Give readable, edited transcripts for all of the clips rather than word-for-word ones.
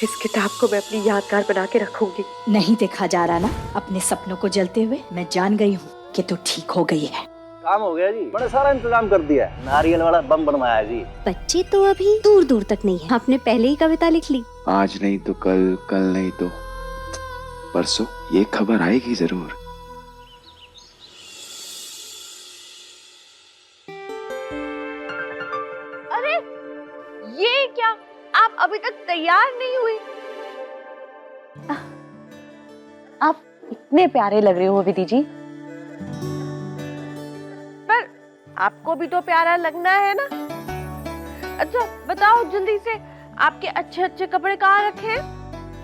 इस किताब को मैं अपनी यादगार बना के रखूंगी। नहीं देखा जा रहा ना अपने सपनों को जलते हुए? मैं जान गई हूँ कि तू ठीक हो गई है। काम हो गया जी, बड़ा सारा इंतजाम कर दिया है। नारियल वाला बम बनवाया है जी। बच्चे तो अभी दूर दूर तक नहीं है, आपने पहले ही कविता लिख ली। आज नहीं तो कल, कल नहीं तो परसों ये खबर आएगी जरूर। अरे ये क्या, आप अभी तक तैयार नहीं हुई? आप इतने प्यारे लग रहे हो विधि जी। पर आपको भी तो प्यारा लगना है ना। अच्छा बताओ जल्दी से, आपके अच्छे अच्छे कपड़े कहाँ रखे हैं?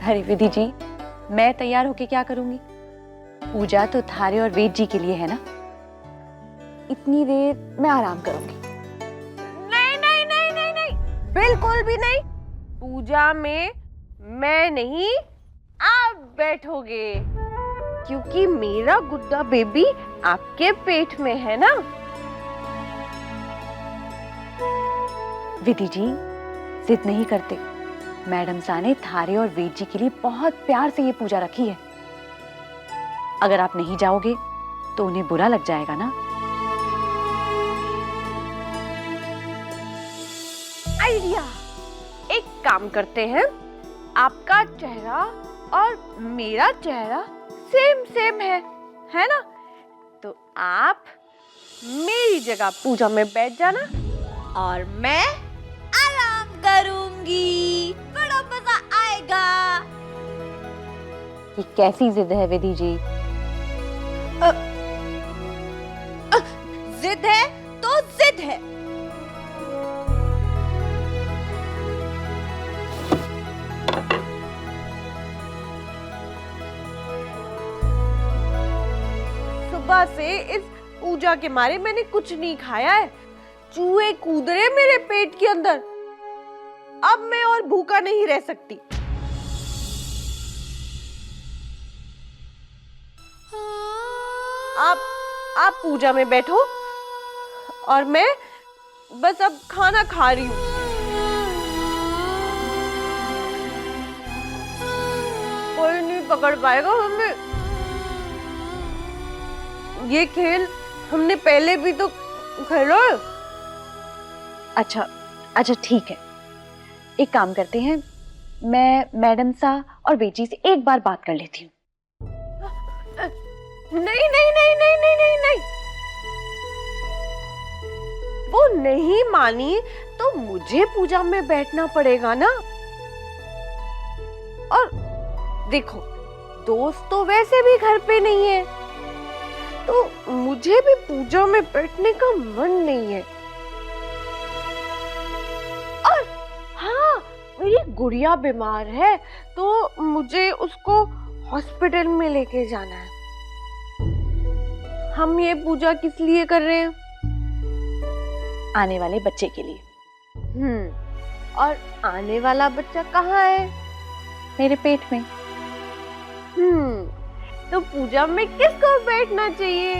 अरे विधि जी, मैं तैयार होके क्या करूंगी? पूजा तो थारे और वेद जी के लिए है ना। इतनी देर मैं आराम करूंगी। नहीं नहीं नहीं नहीं नहीं, बिल्कुल भी नहीं। पूजा में मैं नहीं, आप बैठोगे, क्योंकि मेरा गुड्डा बेबी आपके पेट में है ना। विधि जी जिद नहीं करते, मैडम सा ने थारे और वेद जी के लिए बहुत प्यार से ये पूजा रखी है। अगर आप नहीं जाओगे तो उन्हें बुरा लग जाएगा ना। आइडिया, एक काम करते हैं, आपका चेहरा और मेरा चेहरा सेम सेम है ना? तो आप मेरी जगह पूजा में बैठ जाना और मैं आराम करूंगी। बड़ा मजा आएगा। ये कैसी जिद है विधि जी? जिद है तो जिद है। सुबह से इस पूजा के मारे मैंने कुछ नहीं खाया है। चूहे कूद रहे मेरे पेट के अंदर। अब मैं और भूखा नहीं रह सकती। आप पूजा में बैठो और मैं बस अब खाना खा रही हूँ। कोई नहीं पकड़ पाएगा हमें। ये खेल हमने पहले भी तो खेला है। अच्छा ठीक है, एक काम करते हैं, मैं मैडम सा और बेटी से एक बार बात कर लेती हूँ। नहीं नहीं नहीं नहीं नहीं नहीं नहीं, वो नहीं मानी तो मुझे पूजा में बैठना पड़ेगा ना। और देखो, दोस्त तो वैसे भी घर पे नहीं है, तो मुझे भी पूजा में बैठने का मन नहीं है। और हाँ, मेरी गुड़िया बीमार है तो मुझे उसको हॉस्पिटल में लेके जाना है। हम ये पूजा किस लिए कर रहे हैं? आने वाले बच्चे के लिए। और आने वाला बच्चा कहाँ है? मेरे पेट में। तो पूजा में किसको बैठना चाहिए?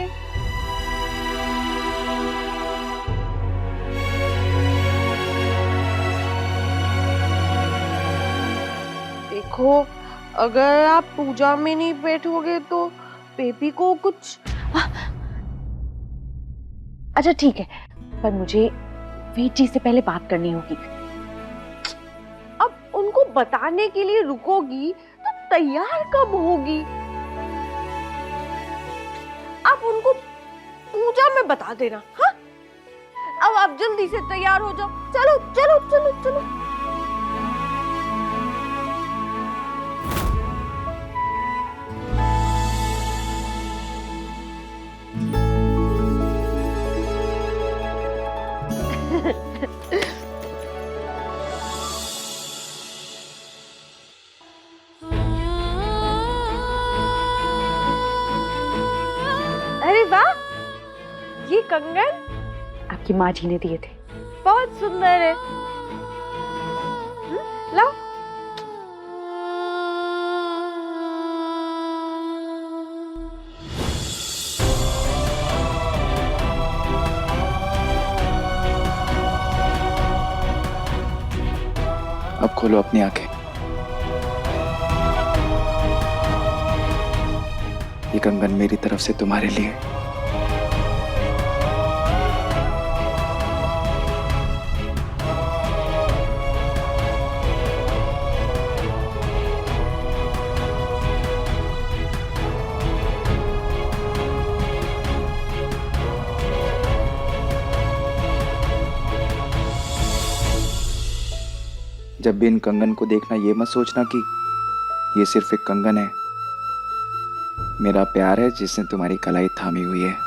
देखो, अगर आप पूजा में नहीं बैठोगे तो बेबी को कुछ। अच्छा ठीक है, पर मुझे वेद जी से पहले बात करनी होगी। अब उनको बताने के लिए रुकोगी तो तैयार कब होगी? आप उनको पूजा में बता देना। हाँ, अब आप जल्दी से तैयार हो जाओ। चलो चलो चलो चलो। अरे वाह, ये कंगन आपकी माँ जी ने दिए थे, बहुत सुंदर है। लाओ। अब खोलो अपनी आंखें। ये कंगन मेरी तरफ से तुम्हारे लिए। जब भी इन कंगन को देखना ये मत सोचना कि ये सिर्फ एक कंगन है। मेरा प्यार है जिसने तुम्हारी कलाई थामी हुई है।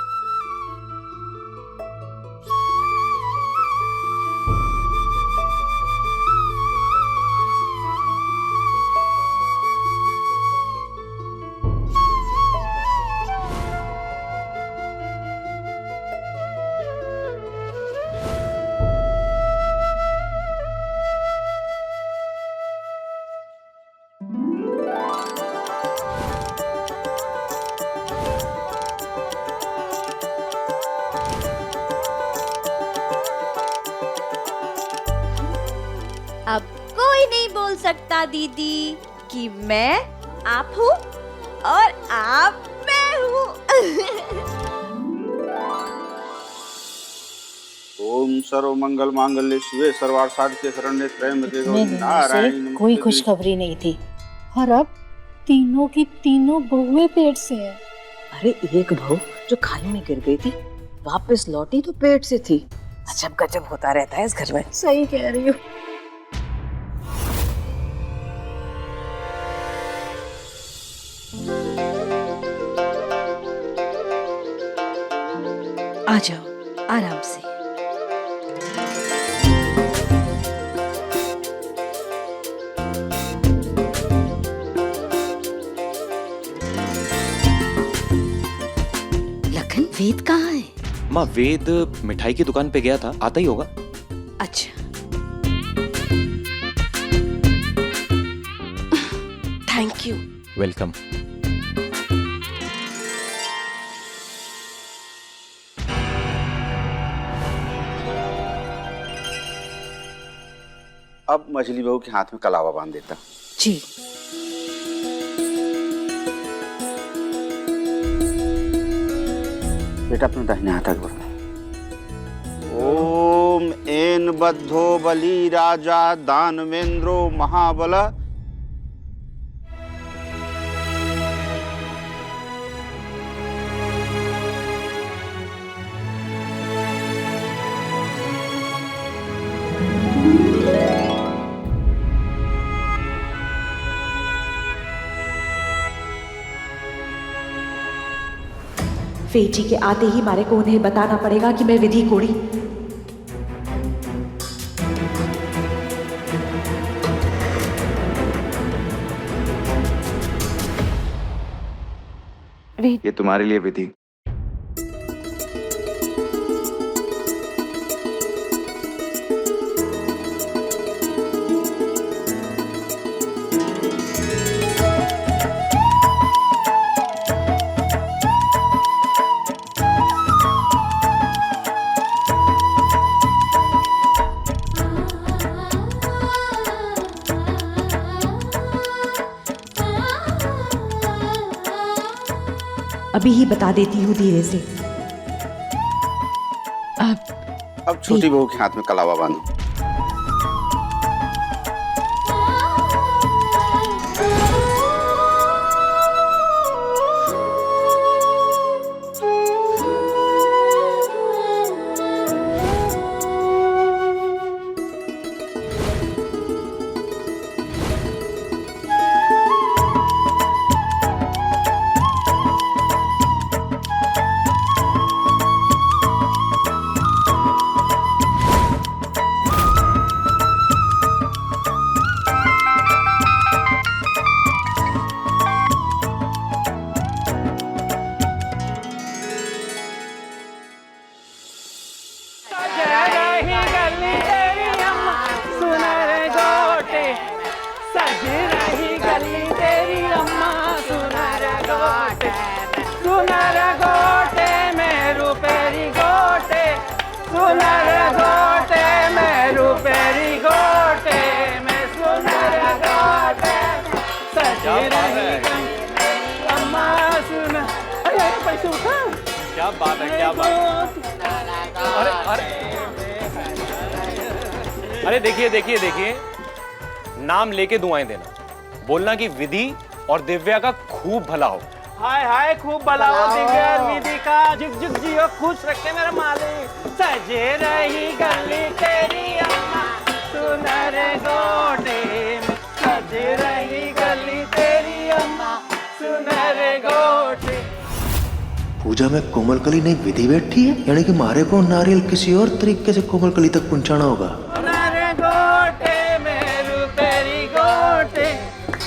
अब कोई नहीं बोल सकता दीदी कि मैं आप हूँ और आप मैं हूँ। ओम सर्व मंगल मांगल्य शिवे सर्वार्थ साधिके शरण्ये त्र्यंबके गौरी नारायणी नमोस्तुते। कोई खुशखबरी नहीं थी। और अब तीनों की तीनों बहुएं पेट से है। अरे एक बहू जो खाई में गिर गई थी वापस लौटी तो पेट से थी। अजब गजब होता रहता है इस घर में। सही कह रही हो। आ जाओ आराम से। लखन, वेद कहाँ है? माँ, वेद मिठाई की दुकान पे गया था, आता ही होगा। अच्छा। Thank you. वेलकम। अब मछली बहू के हाथ में कलावा बांध देता। जी। बेटा अपने दाहिने हाथ आगे बढ़ाओ। ओम एन बद्धो बलि राजा दानवेंद्रो महाबल। वेद जी के आते ही मारे को उन्हें बताना पड़ेगा कि मैं विधि कोड़ी। ये तुम्हारे लिए विधि। अभी ही बता देती हूँ धीरे से। अब छोटी बहू के हाथ में कलावा बांधो। पैसे उठा। क्या बात है, क्या बात है। अरे अरे देखिए देखिए देखिए, नाम लेके दुआएं देना, बोलना कि विधि और दिव्या का खूब भला हो। हाय हाय, खूब भला हो दिव्या विधि का, जुग जुग जियो, खुश रखे मेरा मालिक। सजे रही गली तेरी अम्मा सुनर गोटे में, सजे रही गली तेरी अम्मा सुनर गोटे। पूजा में कोमलकली नहीं विधि बैठी है, यानी कि मारे को नारियल किसी और तरीके से कोमलकली तक पहुंचाना होगा। सुनर गोटे मेरू तेरी गोटे,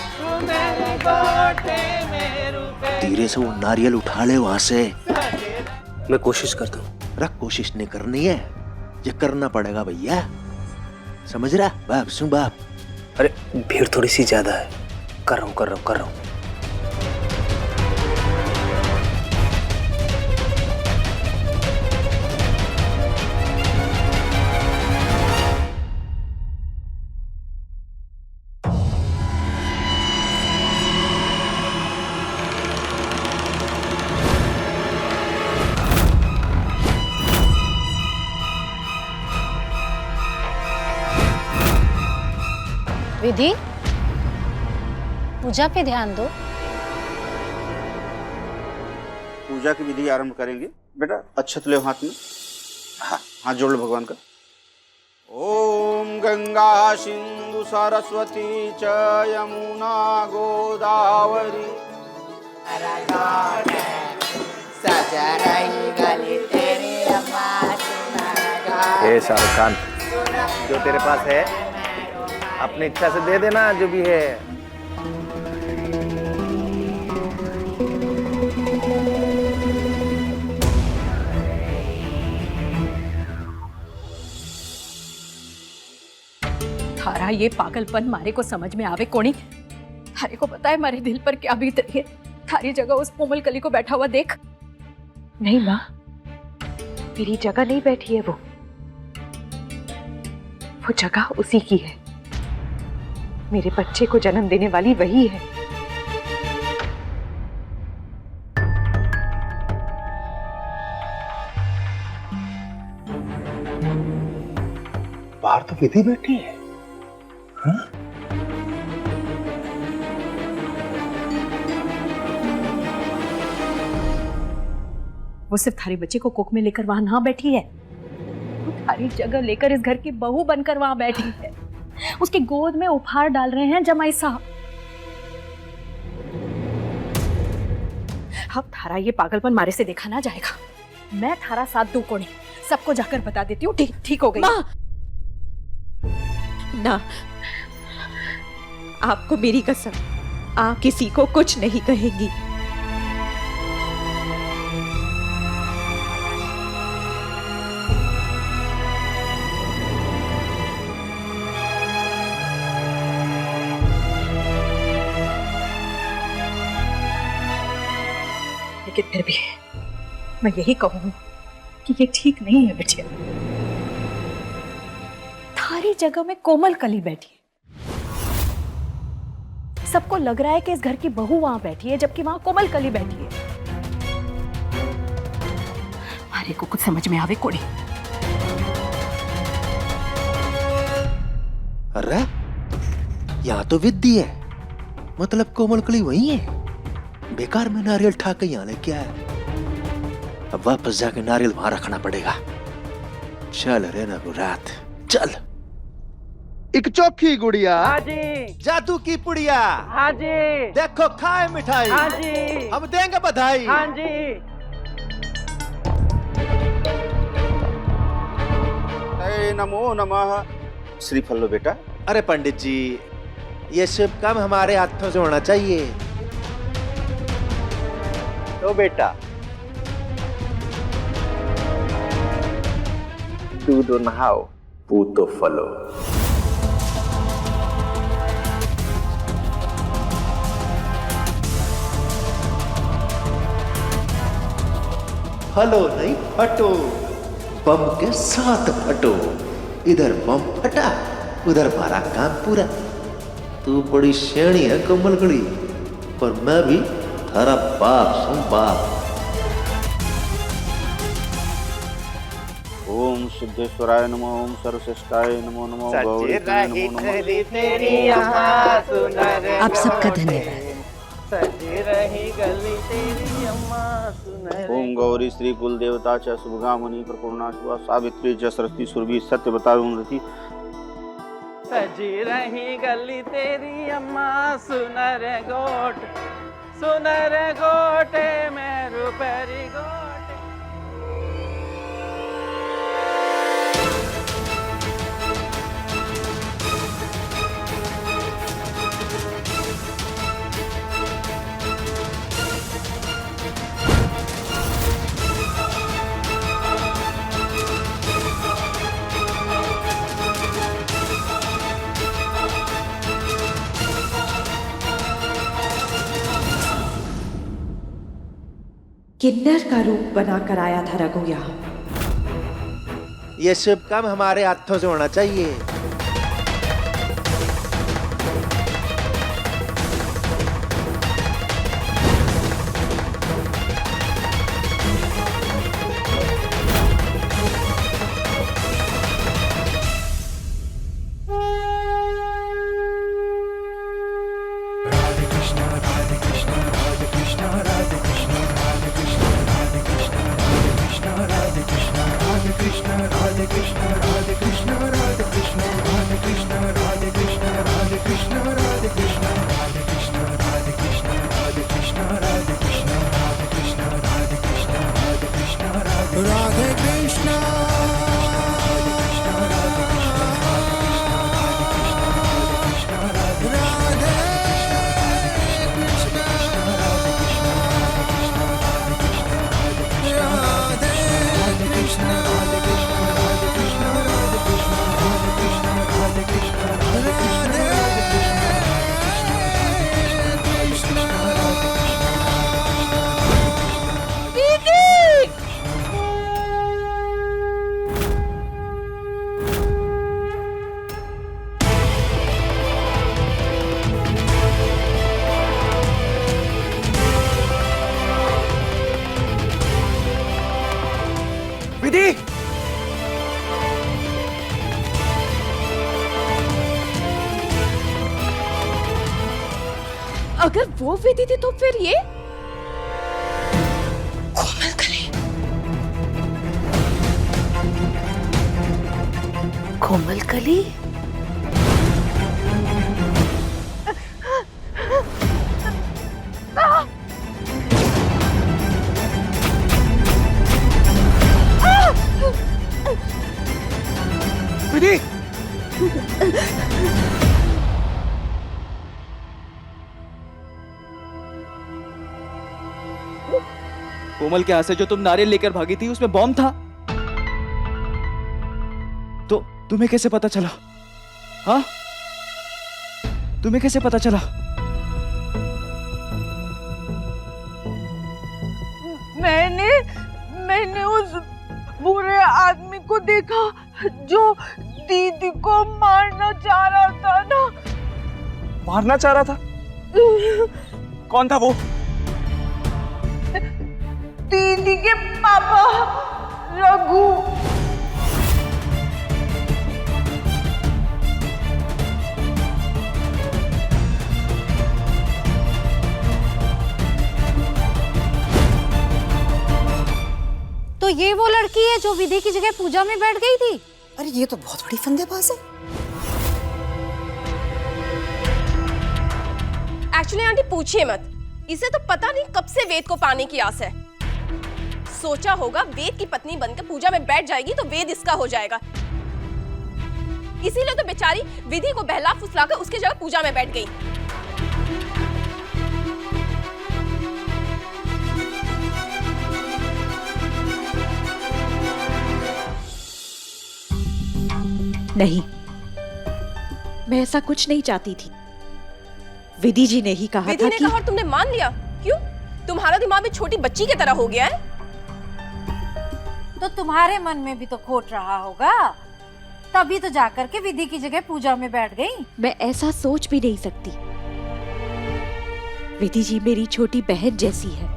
सुनर गोटे मेरू तेरी। धीरे से वो नारियल उठा ले वहां से। मैं कोशिश करता हूँ। रख, कोशिश नहीं करनी है, ये करना पड़ेगा भैया, समझ रहा बाप सुन बाप। अरे भीड़ थोड़ी सी ज्यादा है, कर रहा हूँ। विधि, पूजा पे ध्यान दो। पूजा की विधि आरंभ करेंगे। बेटा अक्षत ले हाथ में। हाँ, हाथ जोड़ लो भगवान का। ओम गंगा सिंधु सरस्वती च यमुना गोदावरी। हे शाहरुख खान, जो तेरे पास है अपनी इच्छा से दे देना, जो भी है। थारा ये पागलपन मारे को समझ में आवे कोनी? थारे को पता है मारे दिल पर क्या बीत रही है? थारी जगह उस कोमलकली को बैठा हुआ देख। नहीं माँ, मेरी जगह नहीं बैठी है वो जगह उसी की है। मेरे बच्चे को जन्म देने वाली वही है। बाहर तो विधि बैठी है। हाँ? वो सिर्फ थारी बच्चे को कोख में लेकर वहां ना बैठी है, वो थारी जगह लेकर इस घर की बहू बनकर वहां बैठी है। उसकी गोद में उपहार डाल रहे हैं जमाई साहब। अब थारा ये पागलपन मारे से देखा ना जाएगा। मैं थारा साथ दू कोनी, सबको जाकर बता देती हूँ। ठीक हो गई। ना, आपको मेरी कसम, आप किसी को कुछ नहीं कहेंगी। लेकिन फिर भी मैं यही कहूंगी कि ये ठीक नहीं है बिटिया। थारी जगह में कोमलकली बैठी है। सबको लग रहा है कि इस घर की बहू वहां बैठी है, जबकि वहां कोमलकली बैठी है। मारे को कुछ समझ में आवे कोड़ी? अरे यहाँ तो विधि है, मतलब कोमलकली वही है। बेकार में नारियल ठा के यहाँ लेके आया। अब वापस जाके नारियल वहां रखना पड़ेगा। चल रे रघुरात चल। एक चौकी गुड़िया, हाँ जी। जादू की पुड़िया, हाँ जी। देखो खाए मिठाई, हाँ जी। हम देंगे बधाई। हाँ जी। नमो नमः। श्रीफल लो बेटा। अरे पंडित जी, ये शुभ काम हमारे हाथों से होना चाहिए। तो बेटा दूधो नहाओ, पूतो फलो। फलो नहीं फटो, बम के साथ फटो। इधर बम फटा, उधर हमारा काम पूरा। तू बड़ी शेणी है कोमलकली, पर मैं भी थारा बाप हूं बाप। ओम सिद्धेश्वराय नमो, ओम सर्वश्रेष्ठाय नमो नमो, सज गौरीतनय रही नमो नमो। गली तेरी अम्मा सुनर आप सबका गोटे। धन्यवाद। सज रही गली तेरी अम्मा सुनर। ओम गौरी श्री कुल देवता च शुभगामिनी प्रपूर्णा शुभा सावित्री च सरस्वती सुरभि सत्यवता उन्नति। सज रही गली तेरी अम्मा सुनर गोटे में रुपरी गोटे। किन्नर का रूप बनाकर आया था रघु यहाँ। ये शुभ काम हमारे हाथों से होना चाहिए। विधि, अगर वो विधि थी तो फिर ये कोमल कली। विधि, कोमल के हाथ से जो तुम नारियल लेकर भागी थी उसमें बॉम्ब था। तो तुम्हें कैसे पता चला? हाँ, तुम्हें कैसे पता चला? मैंने उस बुरे आदमी को देखा जो दीदी को मारना चाह रहा था ना। मारना चाह रहा था? कौन था वो? दीदी के पापा रघु। तो ये वो लड़की है जो विधि की जगह पूजा में बैठ गई थी? अरे ये तो बहुत बड़ी फंदेबाज है। एक्चुअली आंटी पूछिए मत, इसे तो पता नहीं कब से वेद को पाने की आस है। सोचा होगा वेद की पत्नी बनकर पूजा में बैठ जाएगी तो वेद इसका हो जाएगा, इसीलिए तो बेचारी विधि को बहला फुसलाकर उसकी जगह पूजा में बैठ गई। नहीं, मैं ऐसा कुछ नहीं चाहती थी। विधि जी ने ही कहा विधि था ने कि कहा और तुमने मान लिया। क्यों? तुम्हारा दिमाग भी छोटी बच्ची की तरह हो गया है। तो तुम्हारे मन में भी तो खोट रहा होगा, तभी तो जाकर के विधि की जगह पूजा में बैठ गई। मैं ऐसा सोच भी नहीं सकती। विधि जी मेरी छोटी बहन जैसी है।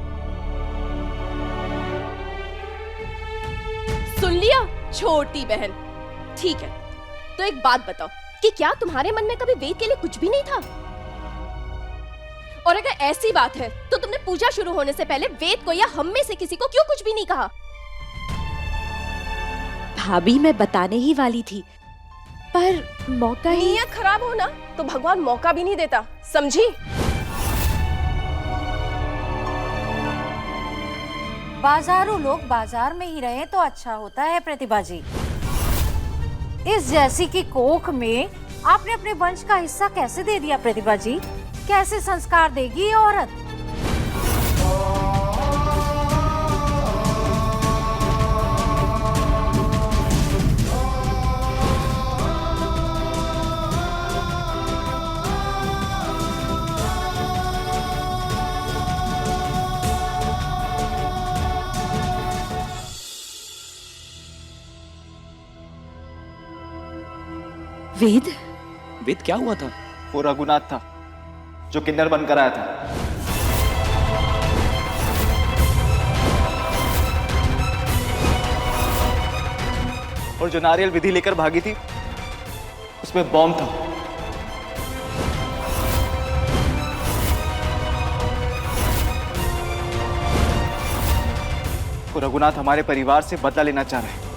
सुन लिया, छोटी बहन। ठीक है, तो एक बात बताओ कि क्या तुम्हारे मन में कभी वेद के लिए कुछ भी नहीं था? और अगर ऐसी बात है तो तुमने पूजा शुरू होने से पहले वेद को या हम में से किसी को क्यों कुछ भी नहीं कहा? भाभी मैं बताने ही वाली थी, पर मौका ही। नीयत खराब हो ना तो भगवान मौका भी नहीं देता, समझी? बाजारू लोग बाजार में ही रहे तो अच्छा होता है प्रतिभा जी। इस जैसी की कोख में आपने अपने वंश का हिस्सा कैसे दे दिया प्रतिभा जी? कैसे संस्कार देगी ये औरत? वेद वेद क्या हुआ था? वो रघुनाथ था जो किन्नर बनकर आया था। और जो नारियल विधि लेकर भागी थी उसमें बॉम्ब था। वो रघुनाथ हमारे परिवार से बदला लेना चाह रहे हैं।